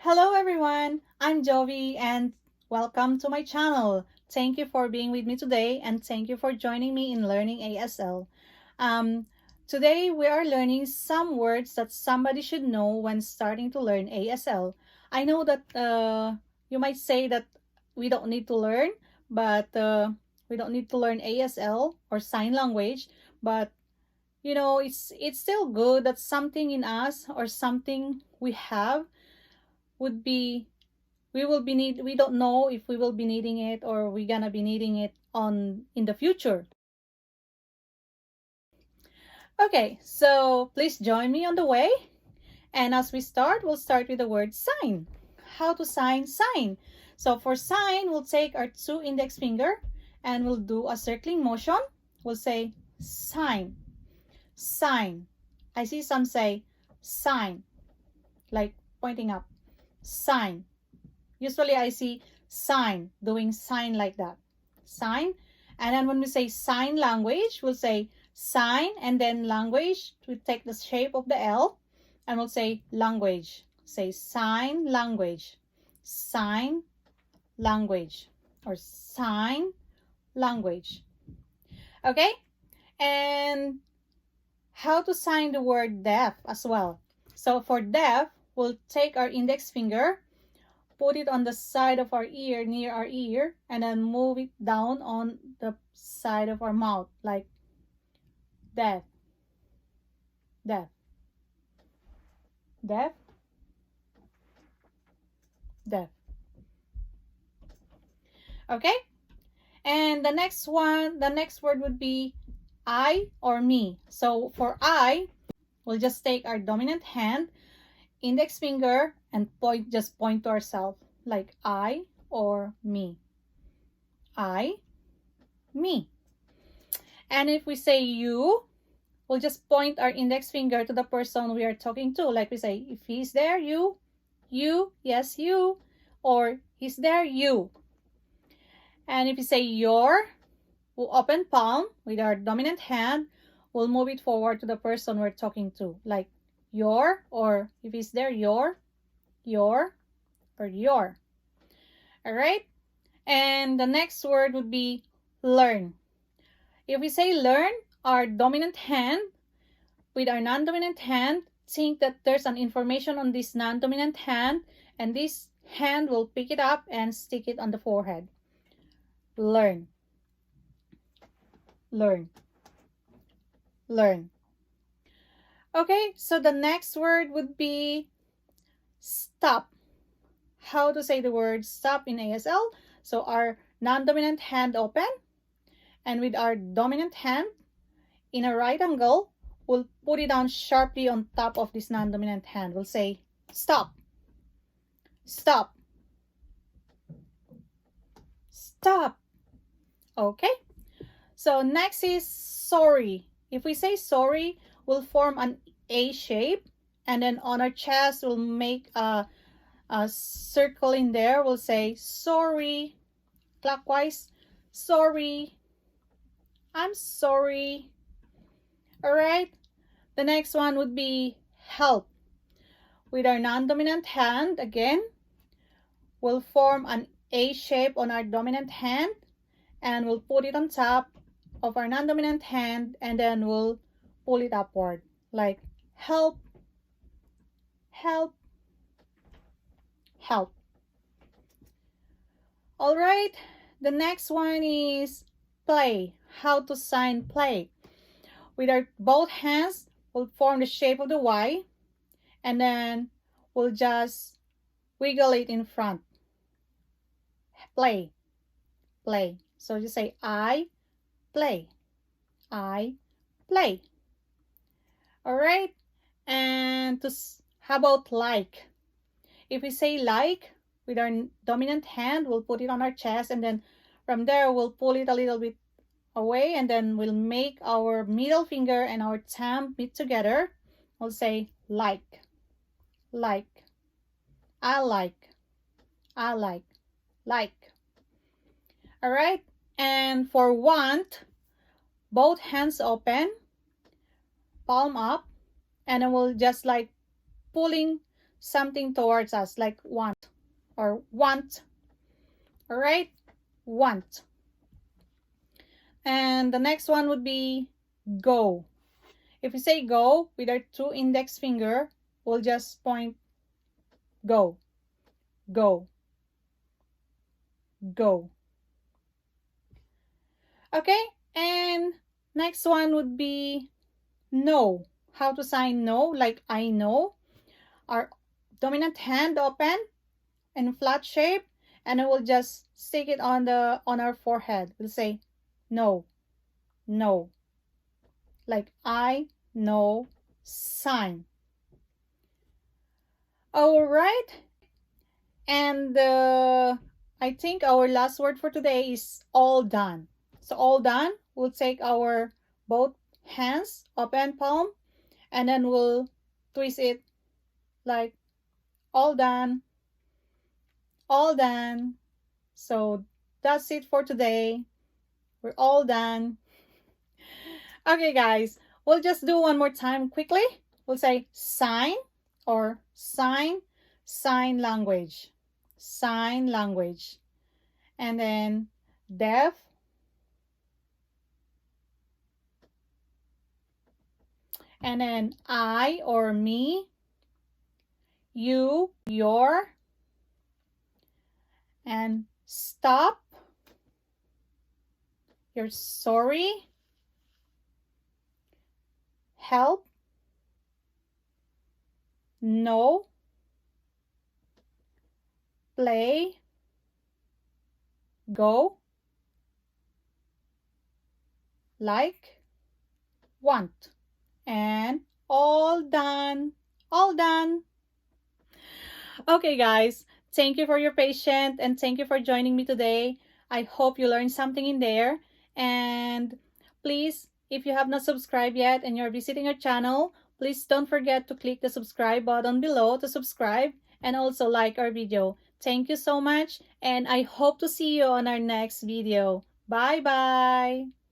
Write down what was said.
Hello everyone, I'm Jovi and welcome to my channel. Thank you for being with me today and thank you for joining me in learning ASL. Um, Today we are learning some words that somebody should know when starting to learn ASL. I know that you might say that we don't need to learn, but we don't need to learn ASL or sign language, but it's still good that something in us or something we have would be we don't know if we will be needing it or we're gonna be needing it on in the future. Okay, so please join me on the way, and as we start, we'll start with the word sign. How to sign. So for sign, we'll take our two index finger and we'll do a circling motion. We'll say sign. I see some say sign, like pointing up. Sign. Usually I see sign, doing sign like that. Sign. And then when we say sign language, we'll say sign and then language. We take the shape of the L and we'll say language. Say sign language. Sign language. Or sign language. Okay? And how to sign the word deaf as well. So for deaf, we'll take our index finger, put it on the side of our ear, near our ear, and then move it down on the side of our mouth, like deaf, deaf, deaf, deaf. Okay? And the next word would be I or me. So for I, we'll just take our dominant hand, index finger, and just point to ourselves, like I or me. I, me. And if we say you, we'll just point our index finger to the person we are talking to. Like we say, if he's there, you, yes, you, or he's there, you. And if you say your, we'll open palm with our dominant hand. We'll move it forward to the person we're talking to, like your, or if he's there, your, or your. All right? And the next word would be learn. If we say learn, our dominant hand with our non-dominant hand, think that there's an information on this non-dominant hand, and this hand will pick it up and stick it on the forehead. Learn. Learn. Learn. Okay, so the next word would be stop. How to say the word stop in ASL? So our non-dominant hand open, and with our dominant hand in a right angle, we'll put it down sharply on top of this non-dominant hand. We'll say stop. Stop. Stop. Okay. So next is sorry. If we say sorry, we'll form an A shape, and then on our chest, we'll make a circle in there. We'll say sorry. Clockwise. Sorry. I'm sorry. All right. The next one would be help. With our non-dominant hand, again, we'll form an A shape on our dominant hand, and we'll put it on top of our non-dominant hand, and then we'll pull it upward, like help, help, help. All right. The next one is play. How to sign play. With our both hands, we'll form the shape of the Y, and then we'll just wiggle it in front. Play, play. So just say I play, I play. All right. And how about like? If we say like, with our dominant hand, we'll put it on our chest, and then from there we'll pull it a little bit away, and then we'll make our middle finger and our thumb meet together. We'll say like, like, I like, I like, like. All right. And for want, both hands open, palm up, and then we'll just like pulling something towards us, like want or want. All right, want. And the next one would be go. If we say go with our 2 index finger, we'll just point go, go, go. Okay, and next one would be no. How to sign no, like I know. Our dominant hand open in flat shape, and I will just stick it on our forehead. We'll say no, no, like I know sign. All right, and I think our last word for today is all done. So all done, we'll take our both hands, open palm, and then we'll twist it like all done, all done. So that's it for today. We're all done. Okay, guys, we'll just do one more time quickly. We'll say sign or sign, sign language, sign language. And then deaf, and then I or me, you, your, and stop, you're sorry, help, no, play, go, like, want, and all done, all done. Okay, guys, thank you for your patience and thank you for joining me today. I hope you learned something in there. And please, if you have not subscribed yet and you're visiting our channel, please don't forget to click the subscribe button below to subscribe and also like our video. Thank you so much, and I hope to see you on our next video. Bye-bye.